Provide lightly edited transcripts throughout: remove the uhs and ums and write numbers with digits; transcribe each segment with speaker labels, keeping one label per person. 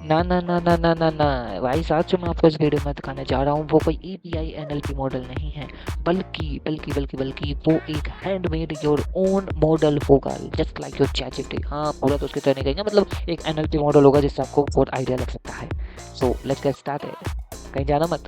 Speaker 1: ना ना ना ना ना ना ना भाई साहब, जो मैं आपको इस वीडियो में दिखाने जा रहा हूँ वो कोई एपीआई एनएलपी मॉडल नहीं है, बल्कि वो एक हैंडमेड योर ओन मॉडल होगा, just like your chat GPT. हाँ, पूरा तो उसके तरह नहीं कहेंगे, मतलब एक एनएलपी मॉडल होगा जिससे आपको बहुत आइडिया लग सकता है। सो लेट्स गेट स्टार्टेड, कहीं जाना मत।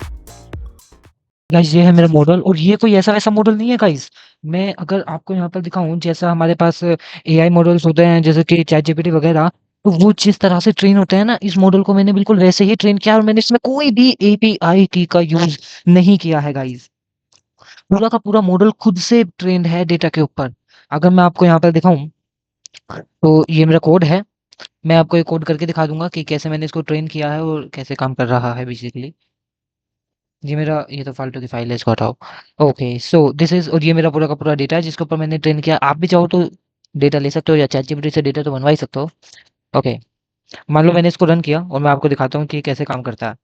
Speaker 1: गाइस, ये है मेरा मॉडल और ये कोई ऐसा वैसा मॉडल नहीं है गाइस। मैं अगर आपको यहाँ पर दिखाऊं, जैसा हमारे पास एआई मॉडल्स होते हैं जैसे कि चैट जीपीटी वगैरह, तो वो जिस तरह से ट्रेन होते हैं ना, इस मॉडल को मैंने बिल्कुल वैसे ही ट्रेन किया और मैंने इसमें कोई भी एपीआई की का यूज नहीं किया है गाइस। पूरा का पूरा मॉडल खुद से ट्रेंड है डेटा के ऊपर। अगर मैं आपको यहाँ पर दिखाऊं, तो ये मेरा कोड है। मैं आपको एक कोड करके दिखा दूंगा कि कैसे मैंने इसको ट्रेन किया है और कैसे काम कर रहा है बेसिकली। ये तो फालतू की फाइल है, इसको हटाओ। ओके, सो दिस इज, और ये मेरा पूरा का पूरा डेटा है जिसके ऊपर मैंने ट्रेन किया। आप भी चाहो तो डेटा ले सकते हो या चैट जीपीटी से डेटा तो बनवा ही सकते हो। ओके, मान लो मैंने इसको रन किया और मैं आपको दिखाता हूँ कि ये कैसे काम करता है।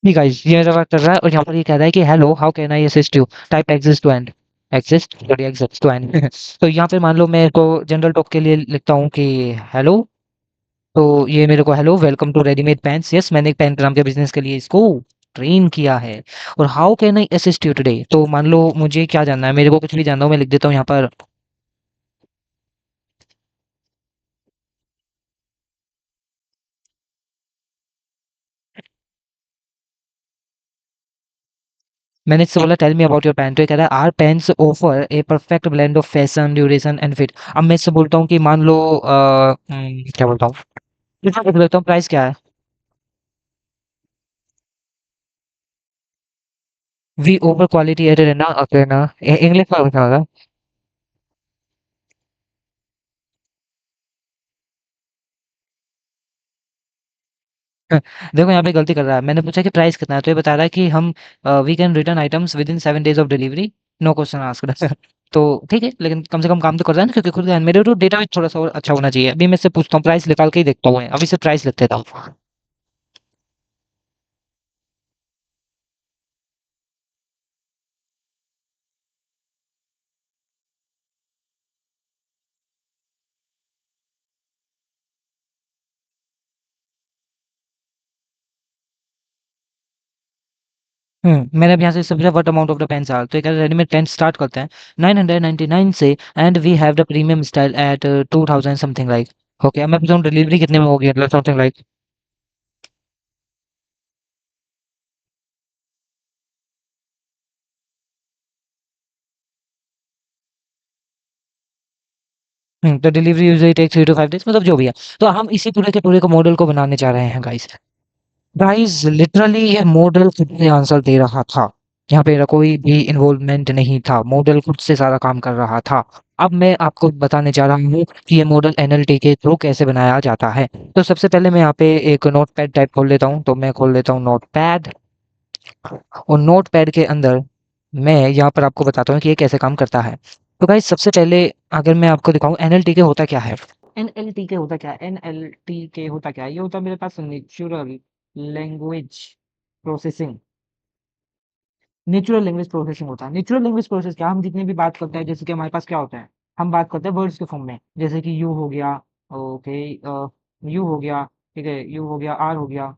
Speaker 1: नहीं गाइस, ये मेरा वर्क कर रहा है और यहाँ पर ये कह रहा है कि hello, how can I assist you, type exist to end, exist sorry exist to end. तो यहाँ पे मान लो मैं को जनरल टॉक के लिए लिखता हूँ कि हेलो, तो ये मेरे को hello welcome to readymade pants, yes मैंने एक पैंट नाम के बिजनेस के लिए इसको ट्रेन किया है। और how can I assist you today, तो मान लो मुझे क्या जानना है, मेरे को कुछ भी जानना हो, मैं लिख देता हूँ यहाँ पर। मैंने इससे बोला tell me about your pant, तो ये कह रहा है our pants offer a perfect blend of fashion, duration and fit. अब मैं इससे बोलता हूँ कि मान लो क्या बोलता हूँ, लिख लेता हूँ प्राइस क्या है। वी ओवर क्वालिटी एडेड है ना, ओके ना, इंग्लिश में लिखा होगा। देखो यहाँ पे गलती कर रहा है, मैंने पूछा कि प्राइस कितना है, तो ये बता रहा है कि हम we can return items within 7 days of delivery, no question asked. तो ठीक है, लेकिन कम से कम काम तो कर रहा है ना, क्योंकि खुद का मेरे तो डेटा भी थोड़ा सा और अच्छा होना चाहिए। अभी मैं इससे पूछता हूँ, प्राइस निकाल के ही देखता हूँ, अभी से प्राइस लिख देता हूँ। मैंने अब यहाँ से समझा what amount of the pens are, तो एक रेडीमेड पेन स्टार्ट करते हैं 999 से, and we have the premium style at 2000 something like. Okay, अब मैं पूछता हूँ डिलीवरी कितने में होगी, मतलब समथिंग लाइक। तो delivery usually take 3 to 5 days, मतलब जो भी है। तो हम इसी पूरे के पूरे को मॉडल को बनाने जा रहे हैं गाइस। गाइस लिटरली ये मॉडल खुद से आंसर दे रहा था, यहाँ पे मेरा कोई भी इन्वॉल्वमेंट नहीं था, मॉडल खुद से सारा काम कर रहा था। अब मैं आपको बताने जा रहा हूँ कि ये मॉडल एनएलटी के थ्रू कैसे बनाया जाता है। तो सबसे पहले मैं यहाँ पे एक नोटपैड टाइप खोल लेता हूँ, तो मैं खोल लेता हूँ नोटपैड, और नोटपैड के अंदर मैं यहाँ पर आपको बताता हूँ कि ये कैसे काम करता है। तो गाइस सबसे पहले अगर मैं आपको दिखाऊं एनएलटी के होता क्या है, एनएलटी के होता क्या है, एनएलटी के होता क्या है, ये होता है मेरे पास natural language processing. Natural language processing होता है। नेचुरल लैंग्वेज प्रोसेस क्या, हम जितने भी बात करते हैं, जैसे कि हमारे पास क्या होता है, हम बात करते हैं वर्ड्स के फॉर्म में, जैसे कि यू हो गया, ओके, यू हो गया, ठीक है, यू हो गया, आर हो गया,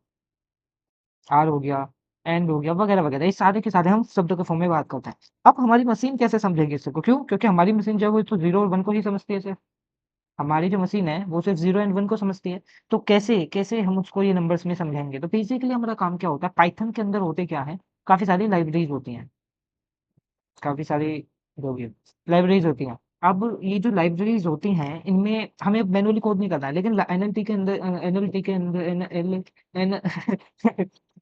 Speaker 1: एंड हो गया, वगैरह वगैरह, ये सारे के सारे हम शब्दों के फॉर्म में बात करते हैं। अब हमारी मशीन कैसे समझेगी इसको, क्यों, क्योंकि हमारी मशीन जो है वो तो जीरो और वन को ही समझती है सिर्फ। हमारी जो मशीन है वो सिर्फ जीरो एंड वन को समझती है। तो कैसे कैसे हम उसको ये नंबर्स में समझाएंगे, तो बेसिकली हमारा काम क्या होता है, पाइथन के अंदर होते क्या है, काफी सारी लाइब्रेरीज होती हैं, काफी सारी जो भी लाइब्रेरीज होती हैं। अब ये जो लाइब्रेरीज होती हैं इनमें हमें मैनुअली कोड नहीं करना है, लेकिन एनएलटी के अंदर, एनएलटी के अंदर एन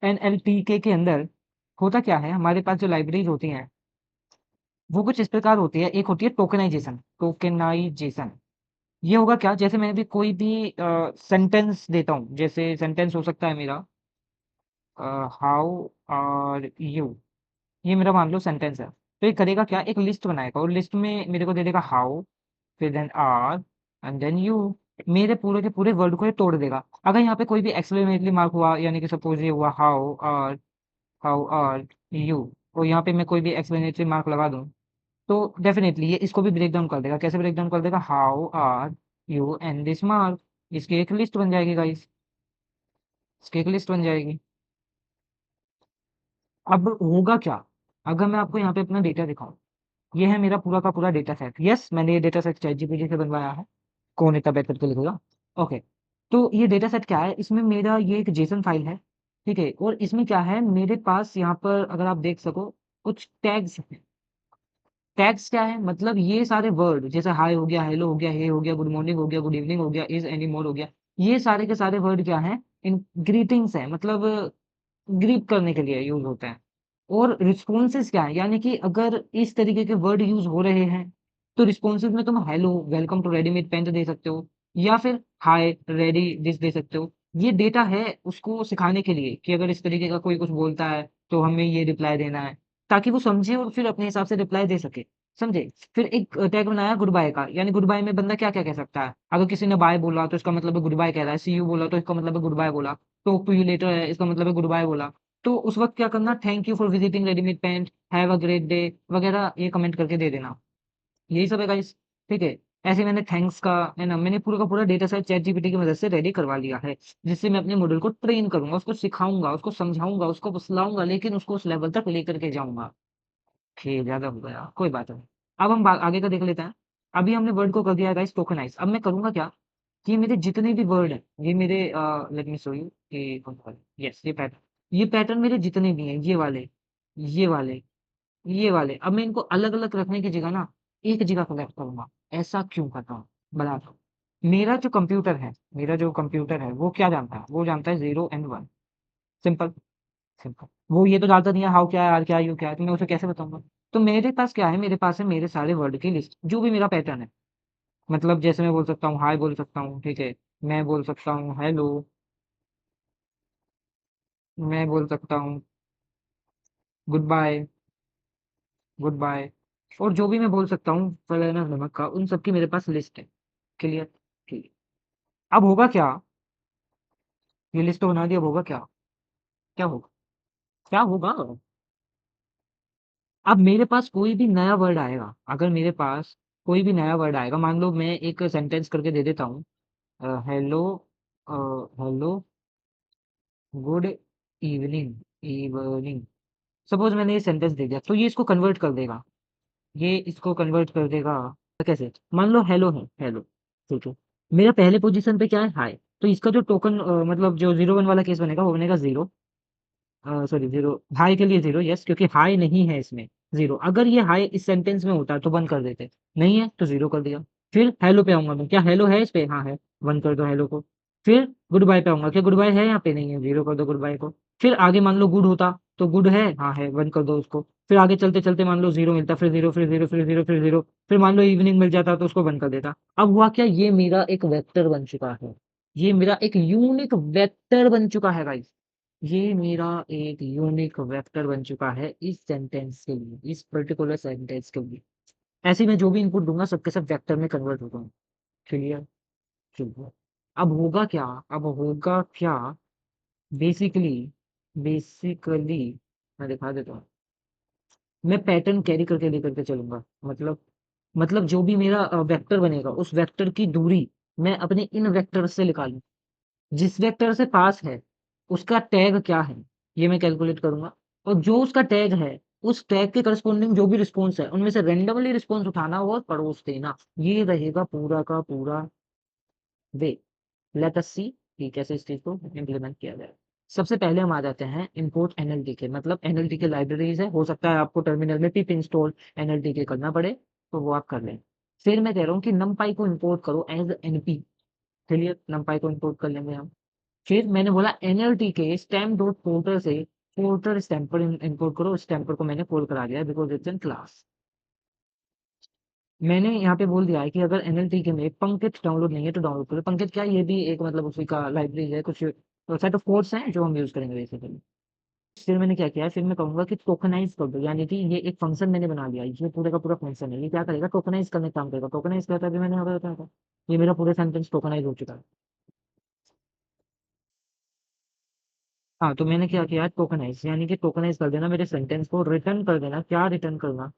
Speaker 1: एनएलटीके के अंदर होता क्या है, हमारे पास जो लाइब्रेरीज होती हैं वो कुछ इस प्रकार होती है। एक होती है टोकनाइजेशन, टोकनाइजेशन। ये होगा क्या, जैसे मैं भी कोई भी सेंटेंस देता हूँ, जैसे सेंटेंस हो सकता है मेरा हाउ आर यू, ये मेरा मान लो सेंटेंस है। तो ये करेगा क्या, एक लिस्ट बनाएगा और लिस्ट में मेरे को दे देगा हाउ, फिर then are, and then you. मेरे पूरे के पूरे वर्ड को ये तोड़ देगा। अगर यहाँ पे कोई भी एक्सक्लेमेटरी मार्क हुआ, यानी कि सपोज ये हुआ हाउ आर यू, और यहाँ पे मैं कोई भी एक्सक्लेमेटरी मार्क लगा दूं, तो डेफिनेटली ये इसको भी ब्रेक डाउन कर देगा। कैसे ब्रेक डाउन कर देगा, how are you and this mark. इसकी एक लिस्ट बन जाएगी गाइस, इसकी एक लिस्ट बन जाएगी। अब होगा क्या, अगर मैं आपको यहाँ पे अपना डेटा दिखाऊं, ये है मेरा पूरा का पूरा डेटा सेट। यस, मैंने ये डेटा सेट चैट जीपीटी से बनवाया है, कौन इतना बेहतर करके लिखेगा। ओके, तो ये डेटा सेट क्या है, इसमें मेरा ये एक जेसन फाइल है, ठीक है। और इसमें क्या है, मेरे पास यहाँ पर अगर आप देख सको कुछ टैग्स हैं। टैग्स क्या है, मतलब ये सारे वर्ड जैसे हाई हो गया, हेलो हो गया, हे हो गया, गुड मॉर्निंग हो गया, गुड इवनिंग हो गया, इज एनी मोर हो गया, ये सारे के सारे वर्ड क्या है, इन ग्रीटिंग्स है, मतलब ग्रीट करने के लिए यूज होते हैं। और रिस्पॉन्सेज क्या है, यानी कि अगर इस तरीके के वर्ड यूज हो रहे हैं तो रिस्पॉन्सेज में तुम hello, welcome to readymade paint दे सकते हो, या फिर हाय रेडी डिश दे सकते हो। ये डेटा है उसको सिखाने के लिए कि अगर इस तरीके का कोई कुछ बोलता है तो हमें ये रिप्लाई देना है, ताकि वो समझे और फिर अपने हिसाब से रिप्लाई दे सके। समझे। फिर एक टैग बनाया गुड बाय का, यानी गुड बाय में बंदा क्या क्या कह सकता है, अगर किसी ने बाय बोला तो इसका मतलब है गुड बाय कह रहा है, सी यू बोला तो इसका मतलब है गुड बाय बोला, टॉक टू यू लेटर है इसका मतलब है गुड बाय बोला। तो उस वक्त क्या करना, thank you for visiting readymade pant, have a great day वगैरह ये कमेंट करके दे देना। यही सब है गाइस, ठीक है। ऐसे मैंने थैंक्स का, है ना, मैंने पूरा का पूरा डेटा सेट चैट जीपीटी की मदद से रेडी करवा लिया है, जिससे मैं अपने मॉडल को ट्रेन करूंगा, उसको सिखाऊंगा, उसको समझाऊंगा, उसको बसलाऊंगा, लेकिन उसको उस लेवल तक लेकर के जाऊंगा। ठीक, ज्यादा हो गया, कोई बात नहीं। अब हम आगे का देख लेते हैं। अभी हमने वर्ड को कर दिया गाइस टोकनाइज। अब मैं करूंगा क्या, कि मेरे जितने भी वर्ड हैं, ये मेरे लेट मी शो यू कि कौन सा, यस ये पैटर्न मेरे जितने भी हैं, ये वाले, ये वाले, ये वाले, अब मैं इनको अलग अलग रखने की जगह ना एक जगह कलेक्ट करूंगा। ऐसा क्यों करता हूँ, बता दो। मेरा जो कंप्यूटर है वो क्या जानता है, वो जानता है 0 और 1। Simple, simple. वो ये तो जानता नहीं है हाउ क्या है, आर क्या है, यू क्या है, तो मैं उसे कैसे बताऊंगा। तो मेरे पास क्या है, मेरे पास है मेरे सारे वर्ड की लिस्ट, जो भी मेरा पैटर्न है। मतलब जैसे मैं बोल सकता हूँ हाय बोल सकता हूँ, ठीक है। मैं बोल सकता हूँ हेलो, मैं बोल सकता हूँ गुड बाय, गुड बाय। और जो भी मैं बोल सकता हूँ फलाना नमक का, उन सबकी मेरे पास लिस्ट है। क्लियर। ठीक है। अब होगा क्या, ये लिस्ट तो बना दी, अब होगा क्या, क्या होगा, क्या होगा। अब मेरे पास कोई भी नया वर्ड आएगा, अगर मेरे पास कोई भी नया वर्ड आएगा, मान लो मैं एक सेंटेंस करके दे देता हूँ, hello, hello, good evening, evening. Suppose मैंने ये सेंटेंस दे दिया, तो ये इसको कन्वर्ट कर देगा, ये इसको कन्वर्ट कर देगा। कैसे, मान लो हेलो है, हेलो, ठीक है। मेरा पहले पोजीशन पे क्या है, हाय। तो इसका जो टोकन मतलब जो 0 1 वाला केस बनेगा वो बनेगा 0, सॉरी 0, हाई के लिए 0, यस, क्योंकि हाई नहीं है इसमें। 0, अगर ये हाई इस सेंटेंस में होता तो 1 कर देते, नहीं है तो 0 कर दिया। फिर हेलो पे आऊंगा मैं, क्या हेलो है इस पे, हाँ है, 1 कर दो हेलो को। फिर गुड बाय पे आऊंगा, क्या गुड बाय है यहाँ पे, नहीं है, 0 कर दो गुड बाय को। फिर आगे मान लो गुड होता तो गुड है, हाँ है, 1 कर दो उसको। फिर आगे चलते चलते मान लो 0 मिलता, फिर 0, फिर 0, फिर 0, फिर 0। फिर मान लो इवनिंग मिल जाता तो उसको 1 कर देता। अब हुआ क्या, ये मेरा एक वेक्टर बन चुका है, ये मेरा एक यूनिक वेक्टर बन चुका है गाइस। ये मेरा एक यूनिक वेक्टर बन चुका है इस सेंटेंस के लिए, इस पर्टिकुलर सेंटेंस के लिए। ऐसे ही मैं जो भी इनपुट दूंगा सबके सब वेक्टर में कन्वर्ट होगा। Clear, clear. अब होगा क्या, अब होगा क्या, बेसिकली, बेसिकली मैं दिखा देता हूँ। मैं पैटर्न कैरी करके लेकर के चलूंगा, मतलब जो भी मेरा वेक्टर बनेगा उस वेक्टर की दूरी मैं अपने इन वेक्टर से निकालूं, जिस वेक्टर से पास है उसका टैग क्या है, ये मैं कैलकुलेट करूंगा। और जो उसका टैग है, उस टैग के करस्पॉन्डिंग जो भी रिस्पॉन्स है उनमें से रेंडमली रिस्पॉन्स उठाना और पड़ोस देना, ये रहेगा पूरा का पूरा वे। लेट अस सी कि कैसे इस चीज को इम्प्लीमेंट किया जाए। सबसे पहले हम आ जाते हैं इंपोर्ट एनएलटीके, मतलब एनएलटीके लाइब्रेरीज है, हो सकता है आपको टर्मिनल में पिप इंस्टॉल एनएलटीके करना पड़े, तो वो आप कर लें। फिर मैं कह रहा हूँ कि नमपाई को इंपोर्ट करो एज एनपी। चलिए नमपाई को इंपोर्ट कर लेंगे हम। फिर मैंने बोला एनएलटी के स्टैम्प डॉट पोर्टर से पोर्टर स्टैम्पर इंपोर्ट करो, स्टैम्पर को मैंने कॉल करा दिया बिकॉज इट्स इन क्लास। मैंने यहाँ पे बोल दिया है कि अगर एनएलटी के में पंकित डाउनलोड नहीं है तो डाउनलोड करो। पंकित क्या है, ये भी एक मतलब उसी का लाइब्रेरी है, कुछ सेट ऑफ कोड्स हैं जो हम यूज करेंगे बेसिकली। फिर मैंने क्या किया है, फिर मैं कहूंगा कि टोकनाइज कर दो, यानी कि ये एक फंक्शन मैंने बना लिया, ये पूरे का पूरा फंक्शन है, ये क्या करेगा, टोकनाइज करने का काम करेगा। टोकनाइज क्या होता है अभी मैंने यहाँ पे बताया था, ये मेरा पूरा सेंटेंस टोकनाइज हो चुका है। हाँ, तो मैंने क्या किया, टोकनाइज, यानी कि टोकनाइज कर देना मेरे सेंटेंस को, रिटर्न कर देना, क्या रिटर्न करना,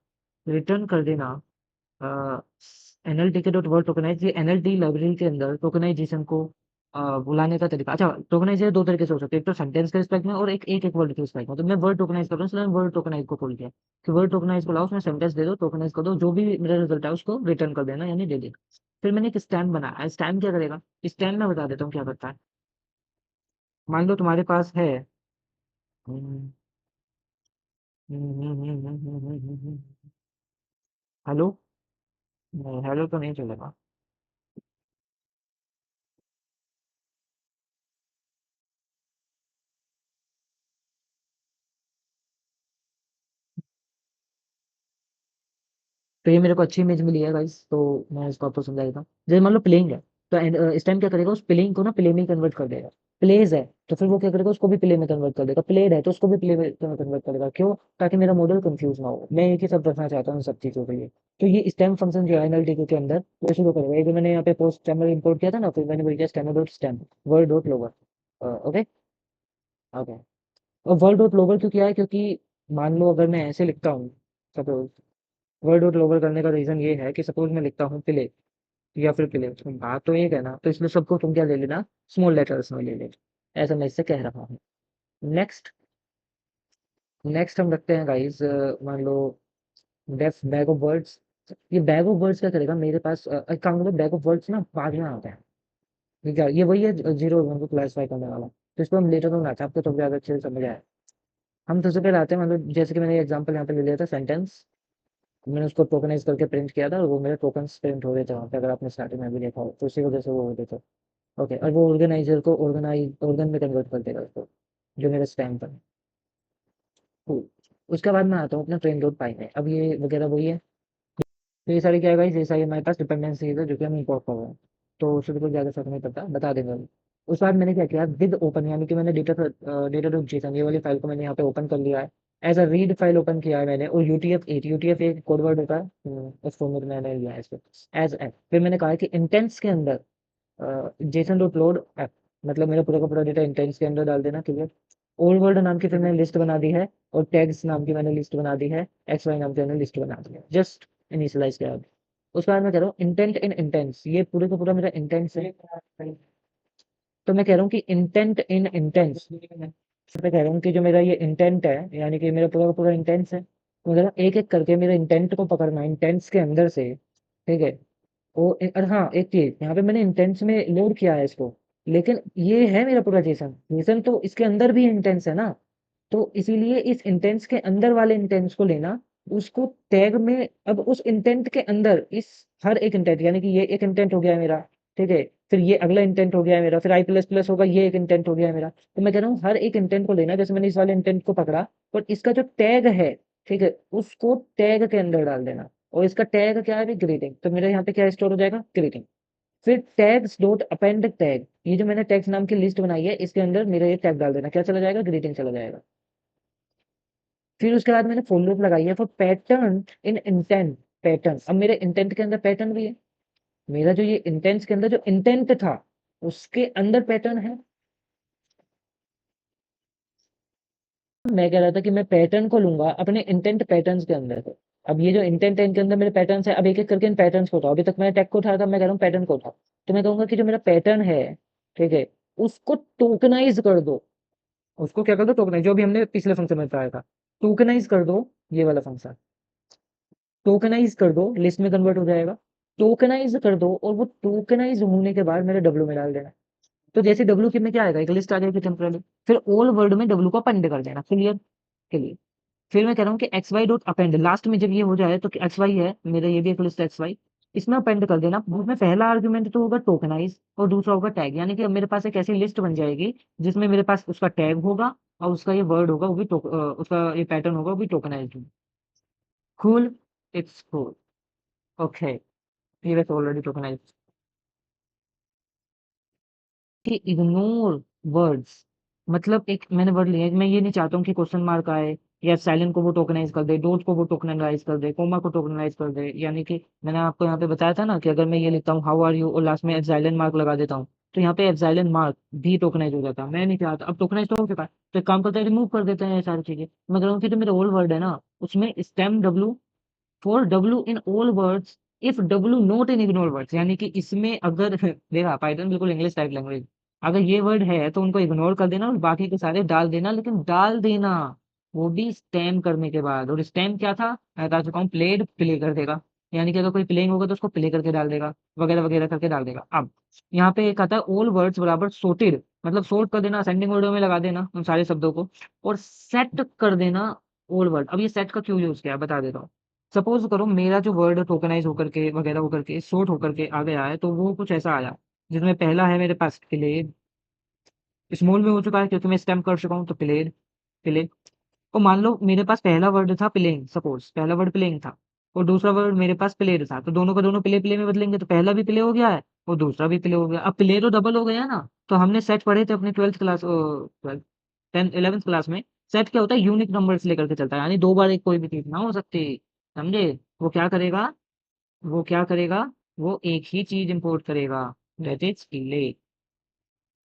Speaker 1: रिटर्न कर देना एनएलटीके डॉट वर्ड टोकनाइज, ये एनएलटी लाइब्रेरी के अंदर टोकनाइजेशन को बुलाने का तरीका। अच्छा, टोकनाइजेशन दो तरीके से हो सकते हैं, एक तो सेंटेंस के रिस्पेक्ट में और एक एक एक वर्ड के रिस्पेक्ट में। तो मैं वर्ड टोकनाइज कर रहा हूँ, इसलिए मैं वर्ड टोकनाइज को खोल दिया कि वर्ड टोकनाइज को लाओ, उसमें सेंटेंस दे दो, टोकनाइज कर दो, जो भी मेरा रिजल्ट है उसको रिटर्न कर देना, यानी दे देना। फिर मैंने एक स्टैम्प बनाया। स्टैम्प क्या करेगा? स्टैम्प मैं बता देता हूँ क्या करता है। मान लो तुम्हारे पास है हम्म, हेलो। नहीं, हेलो तो नहीं चलेगा। तो ये मेरे को अच्छी इमेज मिली है गाइस, तो मैं इसको आपको समझा देता हूँ। जैसे मान लो प्लेइंग है, तो इस टाइम क्या करेगा, उस प्लेइंग को ना प्ले में कन्वर्ट कर देगा। प्लेज है तो फिर वो क्या करेगा, उसको भी प्ले में कन्वर्ट कर देगा। प्लेड है तो उसको भी प्ले में कन्वर्ट करेगा। क्यों? ताकि मेरा मॉडल कंफ्यूज ना हो, मैं एक ही सब रखना चाहता हूँ सब चीजों के लिए। तो ये स्टैम्प फंक्शन जो है एनएलटीके के अंदर वो शुरू करेगा। ये जो मैंने यहाँ पे पोस्ट स्टैम्पर इंपोर्ट किया था ना, फिर मैंने वही किया stamper dot stamp word dot lower. Okay. Okay. और वर्ड डॉट लोवर क्यों किया है? क्योंकि मान लो अगर मैं ऐसे लिखता हूँ, सपोज वर्ड डॉट लोवर करने का रीजन ये है कि सपोज मैं लिखता हूँ प्ले या फिर प्ले, बात तो एक है ना, तो इसलिए सबको तुम क्या ले लेना, स्मॉल लेटर्स में ले लेना, ऐसा मैं इससे कह रहा हूँ। नेक्स्ट। नेक्स्ट हम रखते हैं गाइस, मान लो डेफ बैग ऑफ वर्ड्स। ये बैग ऑफ वर्ड्स क्या करेगा, मेरे पास एक काम करो, बैग ऑफ वर्ड्स ना बाद में आता है। ठीक है, ये वही है जीरो वन को क्लासीफाई करने वाला, तो इसको हम लेटर ऑन आते हैं, आपको तो ज्यादा अच्छे से समझ आए। हम सबसे पहले आते हैं, मतलब जैसे कि मैंने एग्जांपल यहाँ पे ले लिया था सेंटेंस, मैंने उसको टोकनाइज करके प्रिंट किया था और वो मेरे टोकन्स प्रिंट हो रहे थे वहाँ पे, अगर आपने स्टार्टिंग में भी देखा हो तो उसी वजह से वो हो रहे थे। ओके, और वो ऑर्गेनाइजर को ऑर्गन में कन्वर्ट कर देगा उसको, जो मेरा स्टैम्प है। Cool। उसके बाद मैं आता हूँ अपना ट्रेन डॉट पाई में। अब ये वगैरह वही है। तो ये सारी क्या है गाइस, ये सारी हमारे पास डिपेंडेंसीज है जो कि हम इंपोर्ट कर रहे हैं, तो उससे कोई ज़्यादा फर्क नहीं पड़ता, बता देंगे अभी। उसके बाद मैंने क्या किया, विद ओपन, यानी कि मैंने डेटा डॉट जेसन ये वाली फाइल को मैंने यहाँ पे ओपन कर लिया है। As a read file open किया है मैंने, और यूटीएफ एक कोड वर्ड होता है, उस फॉर्मेट में मैंने लिया है इसको एज एफ। फिर मैंने कहा है कि इंटेंस के अंदर जेसन डॉट लोड एप, मतलब मेरा पूरा का पूरा डेटा इंटेंस के अंदर डाल देना, ठीक है। ओल्ड वर्ल्ड नाम की फिर मैंने लिस्ट बना दी है, और टैग्स नाम की मैंने लिस्ट बना दी है, एक्स वाई नाम की मैंने लिस्ट बना दी है, जस्ट इनिशियलाइज किया। उसके बाद मैं कह रहा हूँ इंटेंट इन इंटेंस, ये पूरे का पूरा मेरा इंटेंस है। तो मैं कह रहा हूँ कि इंटेंट इन इंटेंस, मैं कह रहा हूँ कि जो मेरा ये इंटेंट है, यानी कि मेरा पूरा का पूरा इंटेंस है, तो मैं कह रहा हूँ एक एक करके मेरे इंटेंट को पकड़ना इंटेंस के अंदर से, ठीक है। और हाँ, एक चीज यहाँ पे मैंने इंटेंस में लोड किया है इसको, लेकिन ये है मेरा पूरा जेसन, जेसन तो इसके अंदर भी इंटेंस है ना, तो इसीलिए इस इंटेंस के अंदर वाले इंटेंस को लेना, उसको टैग में, अब उस इंटेंट के अंदर इस हर एक इंटेंट, यानी कि ये एक इंटेंट हो गया है मेरा, ठीक है। फिर ये अगला इंटेंट हो गया है मेरा, फिर आई प्लस प्लस होगा, ये एक इंटेंट हो गया है मेरा। तो मैं कह रहा हूँ हर एक इंटेंट को लेना, जैसे मैंने इस वाले इंटेंट को पकड़ा, और इसका जो टैग है, ठीक है, उसको टैग के अंदर डाल देना। और इसका टैग क्या है, ग्रीटिंग, तो मेरा यहाँ पे क्या स्टोर हो जाएगा, ग्रीटिंग। फिर टैग्स डॉट अपेंड टैग, ये जो मैंने टैग्स नाम की लिस्ट बनाई है, इसके अंदर मेरा ये टैग डाल देना, क्या चला जाएगा, ग्रीटिंग चला जाएगा। फिर उसके बाद मैंने फॉर लूप लगाई है for pattern in intent. Pattern, अब मेरे इंटेंट के अंदर पैटर्न भी है, मेरा जो ये इंटेंट के अंदर जो इंटेंट था उसके अंदर पैटर्न है। मैं कह रहा था कि मैं पैटर्न को लूंगा अपने इंटेंट पैटर्न्स के अंदर से। अब ये जो इंटेंट है इनके अंदर मेरे पैटर्न्स है, अब एक एक करके इन पैटर्न्स को उठाओ, अभी तक मैंने टैग को उठाया था, मैं कह रहा हूँ पैटर्न को उठाओ। तो मैं कहूंगा कि जो मेरा पैटर्न है, ठीक है, उसको टोकनाइज कर दो। उसको क्या कर दो, टोकनाइज, जो भी हमने पिछले फंक्शन में बताया था, टोकनाइज कर दो, ये वाला फंक्शन टोकनाइज कर दो, लिस्ट में कन्वर्ट हो जाएगा। टोकनाइज कर दो, और वो टोकनाइज होने के बाद मेरे डब्ल्यू में डाल देना। तो जैसे डब्ल्यू के में क्या आएगा, एक लिस्ट आ जाएगी टेम्पररी। फिर ऑल वर्ड में डब्ल्यू को अपेंड कर देना, क्लियर के लिए। फिर मैं कह रहा हूँ कि X Y dot append, last में जब ये हो जाए तो एक्स वाई है मेरा, ये भी एक लिस्ट एक्स वाई, इसमें अपेंड कर देना। उसमें पहला आर्ग्यूमेंट तो होगा टोकनाइज, और दूसरा होगा टैग, यानी कि अब मेरे पास एक ऐसी लिस्ट बन जाएगी जिसमें मेरे पास उसका टैग होगा, और उसका ये वर्ड होगा वो भी उसका ये पैटर्न होगा वो भी tokenise. Cool, it's cool. Okay, ये वैसे ऑलरेडी टोकनाइज। कि इग्नोर वर्ड्स, मतलब एक मैंने वर्ड लिया है, मैं ये नहीं चाहता हूँ कि क्वेश्चन मार्क आए, या साइलेंट को वो टोकनाइज कर दे, डॉट को वो टोकनाइज कर दे, कोमा को टोकनाइज कर दे। यानी कि मैंने आपको यहाँ पे बताया था ना कि अगर मैं ये लिखता हूँ हाउ आर यू और लास्ट में एप्सिलॉन मार्क लगा देता हूँ, तो यहाँ पे एप्सिलॉन मार्क भी टोकनाइज हो जाता है। मैं नहीं चाहता, अब टोकनाइज तो हो चुका है, तो एक काम करते हैं रिमूव कर देते हैं ये सारी चीजें। मैं कह रहा हूँ कि जो मेरा ओल्ड वर्ड है ना, उसमें stem W for W in all words if W not in ignore words, यानी कि इसमें अगर देखा पाइथन बिल्कुल इंग्लिश टाइप लैंग्वेज, अगर ये वर्ड है तो उनको इग्नोर कर देना और बाकी के सारे डाल देना, लेकिन डाल देना वो भी स्टेम करने के बाद। और स्टेम क्या था, मैं बता चुका हूँ, प्लेड प्ले कर देगा, यानी कि अगर कोई प्लेइंग होगा तो उसको प्ले करके डाल देगा, वगैरह वगैरह करके डाल देगा। अब यहाँ पे एक आता है ऑल वर्ड्स बराबर sorted, मतलब सोर्ट कर देना, असेंडिंग ऑर्डर में लगा देना उन सारे शब्दों को, और सेट कर देना ऑल वर्ड। अब ये सेट का क्यों यूज किया है बता देता हूँ। सपोज करो मेरा जो वर्ड टोकनाइज होकर के वगैरह होकर के सोर्ट होकर के आ गया है, तो वो कुछ ऐसा आया जिसमें पहला है मेरे पास प्लेड, स्मॉल में हो चुका है क्योंकि मैं स्टैम्प कर चुका हूँ, तो प्लेड प्ले। और मान लो मेरे पास पहला वर्ड था प्लेइंग, सपोज पहला वर्ड प्लेइंग था और दूसरा वर्ड मेरे पास प्लेड था, तो दोनों का दोनों प्ले प्ले में बदलेंगे, तो पहला भी प्ले हो गया है और दूसरा भी प्ले हो गया। अब प्ले तो डबल हो गया ना। तो हमने सेट पढ़े थे अपने twelfth class, twelfth, 10th 11th class में। सेट क्या होता है, यूनिक नंबर्स लेकर के चलता है, यानी दो बार एक कोई भी चीज ना हो सकती, समझे। वो क्या करेगा, वो क्या करेगा, वो एक ही चीज इंपोर्ट करेगा, दैट इज प्ले।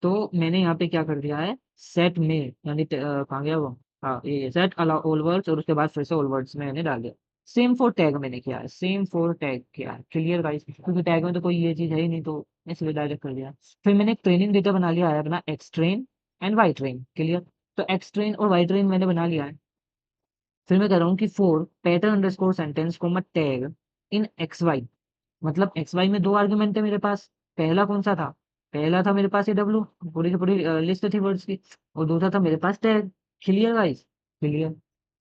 Speaker 1: तो मैंने यहाँ पे क्या कर दिया है, सेट में, यानी कहाँ गया वो, हाँ ये सेट अलाउ ऑल वर्ड्स, और उसके बाद फिर से ऑल वर्ड्स में मैंने डाल दिया। सेम फॉर टैग मैंने किया है, सेम फॉर टैग किया है, क्लियर गाइस, क्योंकि टैग में तो कोई ये चीज है ही नहीं, तो इसलिए डायरेक्ट कर दिया। फिर मैंने एक ट्रेनिंग डेटा बना लिया है अपना, X train and Y train, clear. तो एक्स ट्रेन और वाई ट्रेन मैंने बना लिया है। फिर मैं कह रहा हूँ कि फोर पैटर्न अंडरस्कोर सेंटेंस को मत टैग इन एक्स वाई, मतलब एक्स वाई में दो आर्ग्यूमेंट है मेरे पास। पहला कौन सा था, पहला था मेरे पास ये डब्लू, पूरी की पूरी लिस्ट थी वर्ड्स की, और दूसरा था मेरे पास टैग। Clear guys, clear.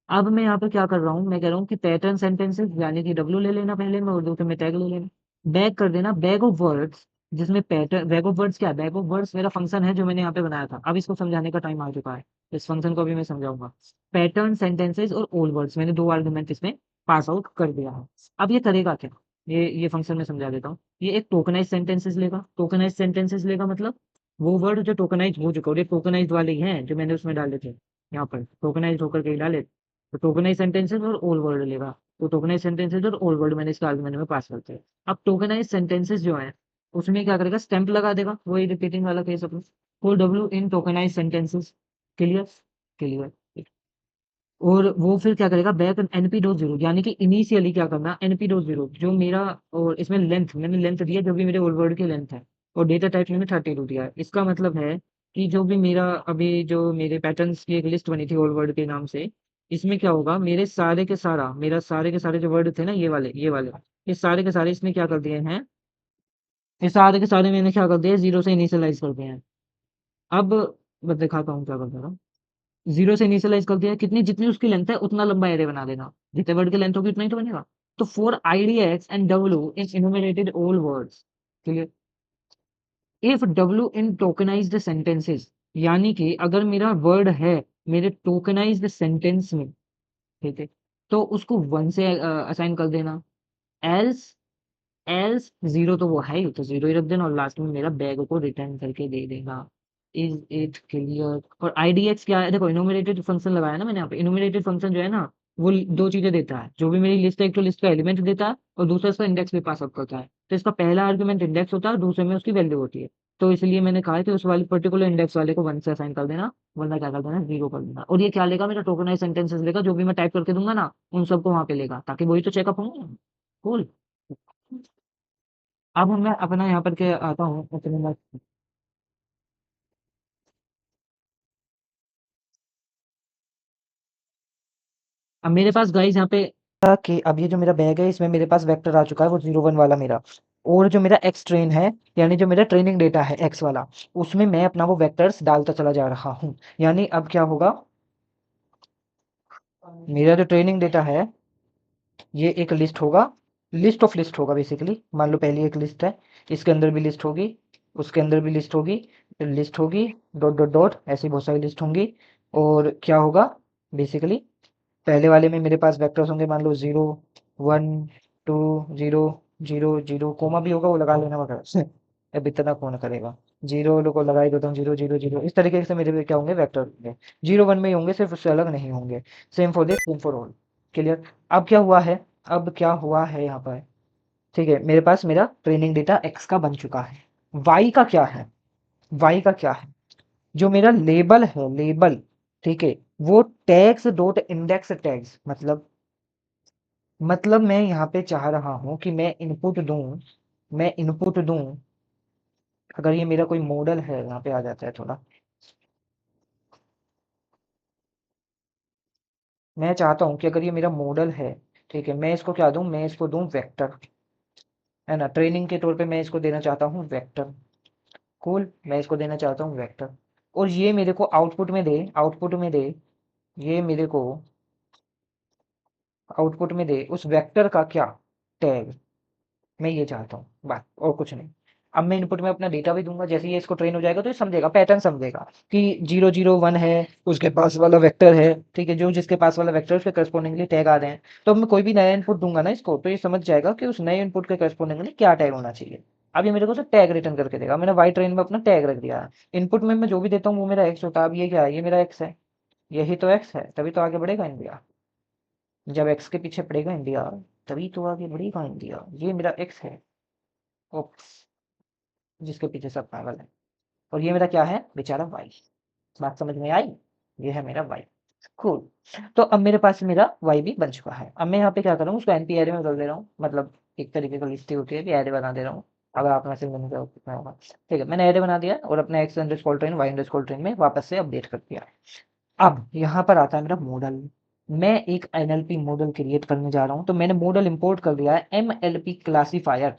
Speaker 1: अब मैं यहाँ पे क्या कर रहा हूँ, मैं कह रहा हूँ कि पैटर्न सेंटेंसेस, यानी कि डब्लू ले लेना पहले में और दूसरे में टैग ले लेना, बैग कर देना बैग ऑफ वर्ड्स, जिसमें पैटर्न, बैग ऑफ वर्ड्स क्या है, बैग ऑफ वर्ड्स मेरा फंक्शन है जो मैंने यहाँ पे बनाया था, अब इसको समझाने का टाइम आ चुका है, इस फंक्शन को भी मैं समझाऊंगा। पैटर्न सेंटेंसेस और ऑल वर्ड्स, मैंने दो आर्गुमेंट इसमें पास आउट कर दिया है। अब ये करेगा क्या, ये फंक्शन में समझा देता हूँ। ये एक टोकनाइज सेंटेंसेस लेगा, टोकनाइज सेंटेंसेस लेगा मतलब वो वर्ड जो टोकनाइज हो चुका है, टोकनाइज वाले ही हैं जो मैंने उसमें डाले थे, यहाँ पर टोकनाइज होकर के ही डाले। तो टोकनाइज सेंटेंसेस और ऑल वर्ड लेगा, तो टोकनाइज सेंटेंसेस और ऑल वर्ड मैंने इसका आर्गुमेंट में पास करते हैं। अब टोकनाइज सेंटेंसेस जो है उसमें क्या करेगा, स्टैंप लगा देगा, वही रिपीटिंग वाला केस अपना, for W in tokenise sentences, clear, clear. और वो फिर क्या करेगा, बैक एनपी डॉट जीरो, यानी कि इनिशियली क्या करना, एनपी डॉट जीरो जो मेरा, और इसमें लेंथ मैंने लेंथ दिया जो भी मेरे ओल्ड वर्ड की लेंथ है, और डेटा टाइप मैंने 32 दिया है। इसका मतलब है कि जो भी मेरा अभी जो मेरे पैटर्न्स की एक लिस्ट बनी थी ओल्ड वर्ड के नाम से, इसमें क्या होगा, मेरे सारे के सारा, मेरा सारे के सारे जो वर्ड थे ना, ये वाले ये सारे के सारे इसने क्या कर दिए हैं, ये सारे के सारे मैंने क्या कर दिया, जीरो से इनिशियलाइज कर दिए हैं। अब मैं दिखाता हूँ क्या करता हूँ। जीरो से इनिशियलाइज कर दिया, कितनी जितनी उसकी लेंथ है उतना लंबा एरे बना देना, जितने वर्ड की लेंथ होगी उतना ही तो बनेगा। तो for IDX and W in enumerated all words, clear. If W in tokenized sentences, यानी कि अगर मेरा वर्ड है मेरे टोकनाइज्ड सेंटेंस में, ठीक है, तो उसको वन से असाइन कर देना। एल्स, एल्स जीरो तो वो है ही, तो जीरो ही रख देना, और लास्ट में मेरा बैग को रिटर्न करके दे देगा। Is it clear. और IDX क्या है, देखो इनोमिनेटेड फंक्शन लगाया ना मैंने यहाँ पे, इनोमिनेटेड फंक्शन जो है ना, वो दो चीजें देता है, जो भी मेरी लिस्ट है, एक तो लिस्ट का एलिमेंट देता है और दूसरा इसका इंडेक्स भी पास आउट करता है। तो इसका पहला आर्गुमेंट इंडेक्स होता है और दूसरे में उसकी वैल्यू होती है। तो इसलिए मैंने कहा है कि उस वाले पर्टिकुलर इंडेक्स वाले को वन से असाइन कर देना, वरना क्या कर देना, जीरो कर देना। और ये क्या लेगा, मेरा टोकनाइज सेंटेंसेस लेगा, जो भी मैं टाइप करके दूंगा ना उन सबको वहां पे लेगा, ताकि वही तो चेकअप होंगे। कूल। अब मैं अपना यहाँ पर के आता हूँ अपने अब मेरे पास गाइस यहाँ पे कि अब ये जो मेरा बैग है इसमें मेरे पास वेक्टर आ चुका है, वो 0 1 वाला मेरा। और जो मेरा एक्स ट्रेन है, यानी जो मेरा ट्रेनिंग डेटा है एक्स वाला, उसमें मैं अपना वो वेक्टर्स डालता चला जा रहा हूँ। यानी अब क्या होगा, मेरा जो ट्रेनिंग डेटा है ये एक लिस्ट होगा, लिस्ट ऑफ लिस्ट होगा बेसिकली। मान लो पहली एक लिस्ट है, इसके अंदर भी लिस्ट होगी, उसके अंदर भी लिस्ट होगी, लिस्ट होगी, डॉट डॉट डॉट, ऐसी बहुत सारी लिस्ट होंगी। और क्या होगा बेसिकली, पहले वाले में मेरे पास वेक्टर्स होंगे, मान लो 0 1 2 0 0 0 कोमा भी होगा, वो लगा लेना वगैरह अब इतना कौन करेगा, जीरो को लगाई देता हूँ, 0 0 0, इस तरीके से मेरे क्या होंगे, वेक्टर होंगे। 0 1 में ही होंगे, सिर्फ उससे अलग नहीं होंगे। Same for this, same for all, clear. अब क्या हुआ है, अब क्या हुआ है यहाँ पर, ठीक है, मेरे पास मेरा ट्रेनिंग डेटा एक्स का बन चुका है। वाई का क्या है, वाई का क्या है, जो मेरा लेबल है, लेबल, ठीक है, वो टैग्स डॉट इंडेक्स टैग्स, मतलब मतलब मैं यहाँ पे चाह रहा हूँ कि मैं इनपुट दूं। अगर ये मेरा कोई मॉडल है, यहाँ पे आ जाता है थोड़ा। मैं चाहता हूँ कि अगर ये मेरा मॉडल है, ठीक है, मैं इसको क्या दूं, मैं इसको दूं वेक्टर, है ना, ट्रेनिंग के तौर पे मैं इसको देना चाहता हूँ वेक्टर। कूल, मैं इसको देना चाहता हूँ वेक्टर। और ये मेरे को आउटपुट में दे ये मेरे को आउटपुट में दे उस वेक्टर का क्या, टैग। मैं ये चाहता हूँ, बस और कुछ नहीं। अब मैं इनपुट में अपना डेटा भी दूंगा, जैसे ये इसको ट्रेन हो जाएगा तो ये समझेगा, पैटर्न समझेगा कि 0 0 1 है, उसके पास वाला वेक्टर है, ठीक है, जो जिसके पास वाला वेक्टर उसके करस्पॉन्डिंगली टैग आ रहे हैं। तो अब मैं कोई भी नया इनपुट दूंगा ना इसको, तो ये समझ जाएगा कि उस नए इनपुट के करस्पॉन्डिंगली क्या टैग होना चाहिए। अब ये मेरे को सिर्फ टैग रिटर्न करके देगा। मैंने वाई ट्रेन में अपना टैग रख दिया है। इनपुट में मैं जो भी देता हूँ वो मेरा एक्स होता है। अब ये क्या है, ये मेरा एक्स है, यही तो एक्स है, तभी तो आगे बढ़ेगा इंडिया। जब एक्स के पीछे पड़ेगा इंडिया, तभी तो आगे बढ़ेगा इंडिया। ये मेरा एक्स है, ओप्स, जिसके पीछे सब पागल है। और ये मेरा क्या है, बेचारा वाई। बात समझ में आई? ये है मेरा वाई। कूल। तो अब मेरे पास मेरा वाई भी बन चुका है। अब मैं यहाँ पे क्या कर रहा हूँ, उसको एनपी एरे में बदल दे रहा हूँ। मतलब एक तरीके का लिस्ट होती है कि एरे बना दे रहा हूँ। अगर आप में से नहीं जाओ कितना होगा। ठीक है, मैंने एरे बना दिया और अपने X underscore train Y underscore train में वापस से अपडेट कर दिया। अब यहाँ पर आता है मेरा मॉडल। मैं एक एनएलपी मॉडल क्रिएट करने जा रहा हूँ, तो मैंने मॉडल इंपोर्ट कर दिया है एमएलपी क्लासीफायर।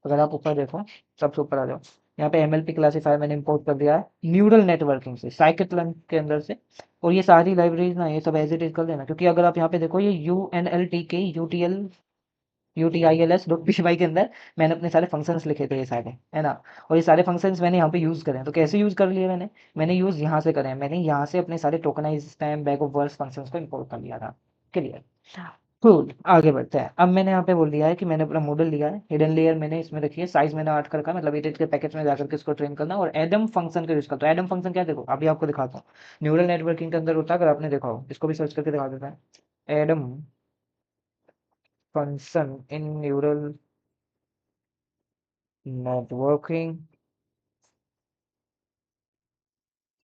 Speaker 1: अगर आप ऊपर देखो, सबसे ऊपर आ जाओ, यहाँ पे एमएलपी क्लासीफायर मैंने इंपोर्ट कर दिया है न्यूरल नेटवर्किंग से, साइकिट के अंदर से। और ये सारी लाइब्रेरीज ना, ये सब एज इट इज कर देना, क्योंकि अगर आप यहाँ पे देखो, ये UNLTK UTILS.py के अंदर मैंने अपने सारे फंक्शंस लिखे थे, ये सारे, है ना। और ये सारे फंक्शंस मैंने यहाँ पे यूज करे हैं। तो कैसे यूज कर लिए मैंने यूज यहाँ से करे हैं। मैंने यहाँ से अपने सारे tokenise spam bag of words functions को इंपोर्ट कर लिया था। क्लियर? कूल, आगे बढ़ते हैं। अब मैंने यहाँ पे बोल दिया है कि मैंने अपना मॉडल लिया है, हिडन लेयर मैंने इसमें रखी है, साइज मैंने 8 कर रखा है, मतलब 8 के पैकेट्स में जाकर के इसको ट्रेन करना, और एडम फंक्शन का यूज करता हूँ। एडम फंक्शन क्या, देखो अभी आपको दिखाता हूँ। न्यूरल नेटवर्किंग के अंदर होता है, अगर आपने देखा हो, इसको भी सर्च करके दिखा देता है। Adam function in neural networking.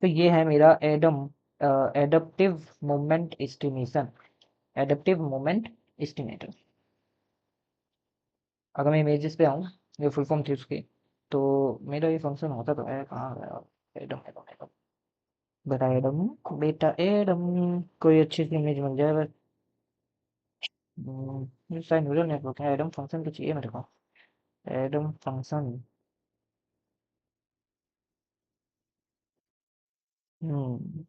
Speaker 1: तो ये है मेरा Adam, adaptive moment estimation, adaptive moment estimator. अगर मैं इमेजेस पे आऊँ, ये फुल फॉर्म थी उसकी, तो मेरा ये फंक्शन होता तो है, कहाँ गया? एडम एडम एडम, बेटा एडम, बेटा एडम, कोई अच्छी सी इमेज बन जाए बस। ये शायद न्यूरल नेटवर्क है, एडम फंक्शन तो चाहिए मेरे को। Adam function. हम्म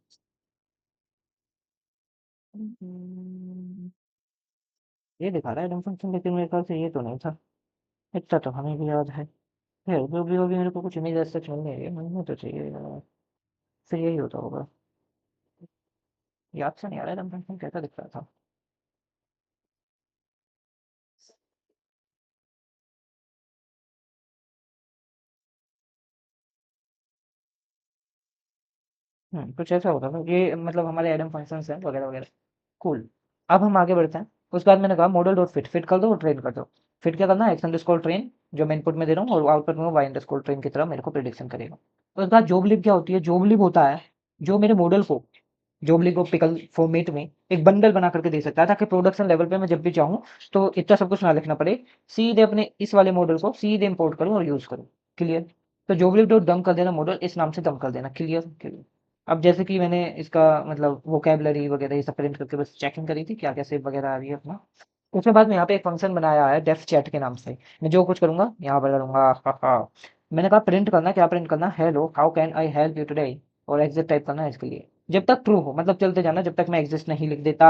Speaker 1: ये दिखा रहा है एडम फंक्शन, लेकिन मेरे ख्याल से ये तो नहीं था। इतना तो हमें भी याद है। खैर, जो भी होगी, मेरे को कुछ इमेज ऐसा मिल नहीं रही है, मिलना तो चाहिए यार। फिर यही होता होगा। याद से नहीं आ रहा एडम फंक्शन कैसा दिख रहा था। कुछ ऐसा होता था ये, मतलब हमारे एडम फंक्शंस हैं वगैरह वगैरह। कूल। अब हम आगे बढ़ते हैं। उसके बाद मैंने कहा मॉडल डॉट फिट, फिट कर दो और ट्रेन कर दो। फिट क्या करना है, एक्स अंडरस्कोर ट्रेन, जो मैं इनपुट में दे रहा हूँ, और आउटपुट में वाई अंडरस्कोर ट्रेन की तरह मेरे को प्रिडिक्शन करेगा। उसके बाद जॉब क्या होती है, जॉब होता है जो मेरे मॉडल को, जॉब को पिकल फॉर्मेट में एक बंडल बना करके दे सकता है, ताकि प्रोडक्शन लेवल पे मैं जब भी चाहूँ तो इतना सब कुछ ना लिखना पड़े, सीधे अपने इस वाले मॉडल को सीधे इंपोर्ट करूँ और यूज करूँ। क्लियर? तो जॉब डॉट डम कर देना, मॉडल इस नाम से डम कर देना। क्लियर? क्लियर। अब जैसे कि मैंने इसका मतलब वोकेबलरी वगैरह ये सब प्रिंट करके बस चेकिंग करी थी, क्या क्या सेव वगैरह आ रही है अपना। उसके बाद में यहाँ पे एक फंक्शन बनाया है डेफ चैट के नाम से। मैं जो कुछ करूंगा यहाँ पर करूंगा, हा हा। मैंने कहा प्रिंट करना, क्या प्रिंट करना, hello how can I help you today, और एग्जिट टाइप करना है इसके लिए। जब तक ट्रू हो, मतलब चलते जाना, जब तक मैं एग्जिस्ट नहीं लिख देता।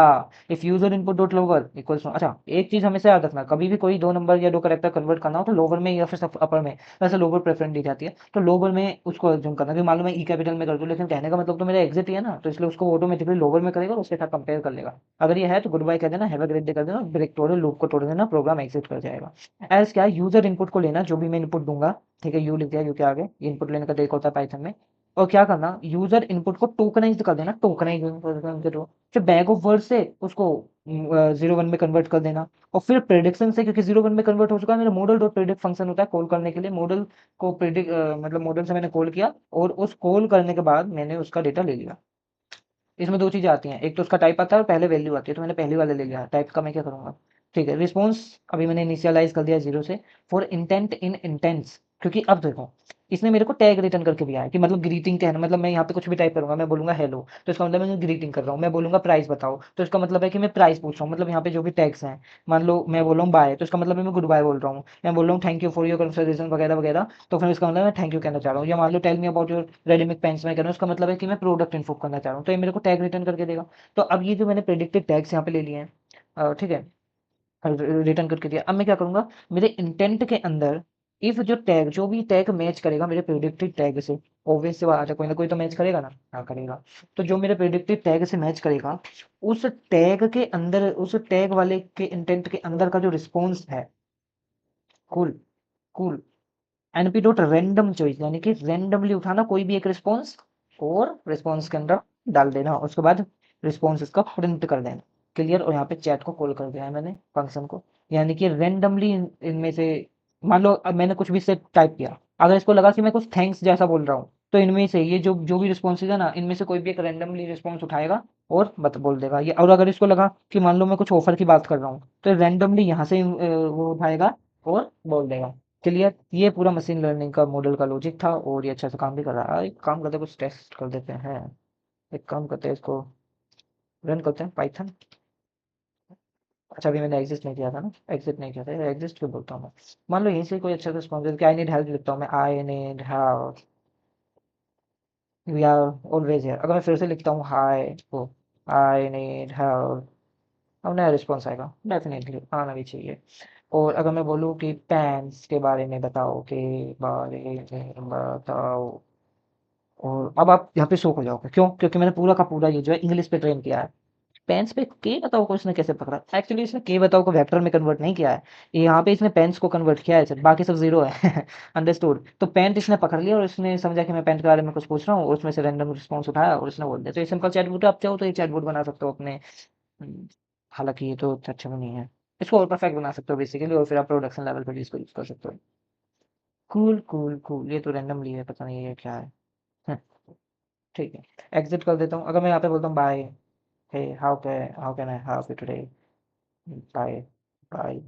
Speaker 1: If user input dot lower equals, अच्छा एक चीज हमेशा याद रखना, कभी भी कोई दो नंबर या दो करेक्टर कन्वर्ट करना हो तो लोअर में या फिर अपर में, वैसे लोअर प्रेफरेंस दी जाती है, तो लोअर में उसको एज्यूम करना कि मालूम है ई कैपिटल में कर दूं, लेकिन कहने का मतलब तो मेरा एग्जिट ही है ना, तो इसलिए उसको ऑटोमेटिकली लोअर में करेगा और उसके साथ कंपेयर कर लेगा। अगर ये है तो गुड बाय कह देना, हैव अ ग्रेट डे कर देना, ब्रेक लूप को तोड़ देना, प्रोग्राम एग्जिट कर जाएगा। एल्स क्या, यूजर इनपुट को लेना, जो भी मैं इनपुट दूंगा, ठीक है, यू लिख दिया, यू के आगे इनपुट लेने का तरीका होता है पाइथन में। और क्या करना, यूजर इनपुट को टोकनाइज कर देना, टोकनाइज के थ्रू, फिर बैग ऑफ वर्ड से उसको 0 1 में कन्वर्ट कर देना। और फिर प्रेडिक्शन से, क्योंकि 0 1 में कन्वर्ट हो चुका है, मेरा मॉडल डॉट प्रेडिक्ट फंक्शन होता है कॉल करने के लिए, मॉडल को प्रेडिक्ट, मतलब मॉडल से मैंने कॉल किया, और उस कॉल करने के बाद मैंने उसका डेटा ले लिया। इसमें दो चीजें आती हैं, एक तो उसका टाइप आता है और पहले वैल्यू आती है, तो मैंने पहले वाले ले लिया। टाइप का मैं क्या करूंगा, ठीक है, रिस्पॉन्स अभी मैंने इनिशियलाइज कर दिया 0 से। फॉर इंटेंट इन इंटेंस, क्योंकि अब देखो इसने मेरे को टैग रिटर्न करके दिया है कि मतलब ग्रीटिंग कहना, मतलब मैं यहाँ पे कुछ भी टाइप करूंगा, मैं बोलूंगा हेलो तो इसका मतलब मैं ग्रीटिंग कर रहा हूँ। मैं बोलूंगा प्राइस बताओ तो इसका मतलब है कि मैं प्राइस पूछ रहा हूँ। मतलब यहाँ पे जो भी टैग्स हैं, मान लो मैं बोल रहा हूँ बाय तो इसका मतलब है मैं गुड बाय बोल रहा हूँ। मैं बोल रहा हूँ thank you for your consideration वगैरह वगैरह, तो फिर इसका मतलब मैं थैंक यू कहना चाह रहा हूँ। या मान लो tell me about your readymade pens मैं कह रहा हूँ, इसका मतलब है कि मैं प्रोडक्ट इन्फो करना चाह रहा हूँ, तो ये मेरे को टैग रिटर्न करके देगा। तो अब ये जो मैंने प्रेडिक्टेड टैग्स यहाँ पे ले लिए हैं, ठीक है, रिटर्न करके दिया। अब मैं क्या करूंगा, मेरे इंटेंट के अंदर इफ जो टैग, जो भी टैग मैच करेगा मेरे प्रेडिक्टेड टैग से, ऑब्वियस सी बात है कोई ना कोई तो मैच करेगा ना, हाँ करेगा। तो जो मेरे प्रेडिक्टेड टैग से मैच करेगा, उस टैग के अंदर, उस टैग वाले के इंटेंट के अंदर का जो रिस्पॉन्स है, cool cool, NP dot random choice, यानी कि रैंडमली उठाना कोई भी एक रिस्पॉन्स और रिस्पॉन्स के अंदर डाल देना, उसके बाद रिस्पॉन्स इसका प्रिंट कर देना। क्लियर। और यहाँ पे चैट को कॉल कर दिया है मैंने फंक्शन को, यानी कि रैंडमली इनमें से, मान लो अब मैंने कुछ भी से टाइप किया, अगर इसको लगा कि मैं कुछ थैंक्स जैसा बोल रहा हूँ, तो इनमें से ये जो जो भी रिस्पॉन्सेज है ना, इनमें से कोई भी एक रैंडमली रिस्पॉन्स उठाएगा और बत बोल देगा ये। और अगर इसको लगा कि मान लो मैं कुछ ऑफर की बात कर रहा हूँ, तो रैंडमली यहाँ से वो उठाएगा और बोल देगा। क्लियर। ये पूरा मशीन लर्निंग का मॉडल का लॉजिक था और ये अच्छा से काम भी कर रहा है। एक काम करते हैं, कुछ टेस्ट कर देते हैं। एक काम करते हैं, इसको रन करते हैं पाइथन। अच्छा अभी मैंने एग्जिस्ट नहीं किया था ना, एग्जिट नहीं किया था, एग्जिस्ट क्यों बोलता हूँ मैं। मान लो यहीं से कोई अच्छा रिस्पॉन्स, आई नीड हेल्प लिखता हूँ मैं, I need help, we are always here. अगर मैं फिर से लिखता हूँ हाय वो, आई नीड हेल्प, अब नया रिस्पॉन्स आएगा, डेफिनेटली आना भी चाहिए। और अगर मैं बोलूँ कि पेन्स के बारे में बताओ, के बारे में बताओ, और अब आप यहाँ पे शौक हो जाओगे, क्यों? क्योंकि मैंने पूरा का पूरा ये जो है इंग्लिश पे ट्रेन किया है। पेन्स पे के बताओ को इसने कैसे पकड़ा? एक्चुअली इसने के बताओ को वेक्टर में कन्वर्ट नहीं किया है, यहाँ पे इसने पेन्स को कन्वर्ट किया है सिर्फ, बाकी सब जीरो है। अंडरस्टूड। तो पेंट इसने पकड़ लिया और इसने समझा कि मैं पेंट के बारे में कुछ पूछ रहा हूँ, और उसमें से रैंडम रिस्पॉन्स उठाया और इसने बोल दिया। तो ये सिंपल चैटबॉट है, आप चाहो तो ये चैटबॉट बना सकते हो अपने। हालांकि ये तो अच्छा भी नहीं है, इसको और परफेक्ट बना सकते हो बेसिकली, और फिर आप प्रोडक्शन लेवल पर भी इसको यूज कर सकते हो। कूल कूल कूल, ये तो रैंडमली है, पता नहीं ये क्या है। हम्म, ठीक है, एग्जिट कर देता हूँ। अगर मैं यहाँ पे बोलता हूँ bye, hey how can I help you today, bye bye,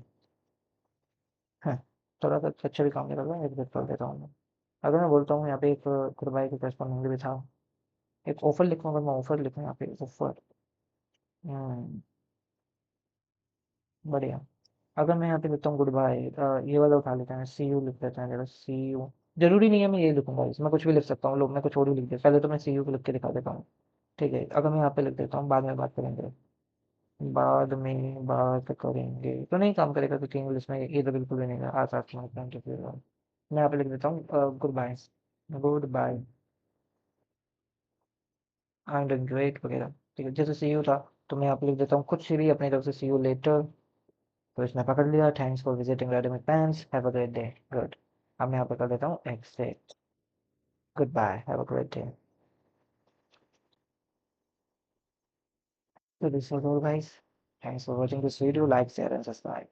Speaker 1: हाँ, थोड़ा सा अच्छा भी काम निकल रहा है, एग्जिट कर देता हूँ मैं। अगर मैं बोलता हूँ यहाँ पे एक गुड बाय के करस्पॉन्डिंग भी था, एक ऑफर लिखूँ, अगर मैं ऑफर लिखूँ यहाँ पे ऑफर, बढ़िया। अगर मैं यहाँ पे लिखता हूँ गुड बाय, ये वाला उठा लेते हैं, सी यू लिख देते हैं जरा, सी यू। जरूरी नहीं है मैं ये लिखूंगा, इसमें कुछ भी लिख सकता हूँ, लोग मैं कुछ और ही लिख दिया, पहले तो मैं सी यू को लिख के दिखा देता हूँ। ठीक है, अगर मैं यहाँ पे लिख देता हूँ बाद में बात करेंगे, बाद में बात करेंगे, तो नहीं काम करेगा क्योंकि इंग्लिश में ये तो बिल्कुल भी नहीं है, आज आज मैं यहाँ पे लिख देता हूँ goodbye, goodbye, I am doing great वगैरह। ठीक है, जैसे सी यू था तो मैं यहाँ पे लिख देता हूँ कुछ भी अपनी तरफ से, सी यू लेटर। तो इसने पकड़ लिया, thanks for visiting readymade pants, have a great day, good. अब मैं यहाँ पे कर देता हूँ accept, goodbye, have a great day. So this was all guys, thanks for watching this video, like share and subscribe.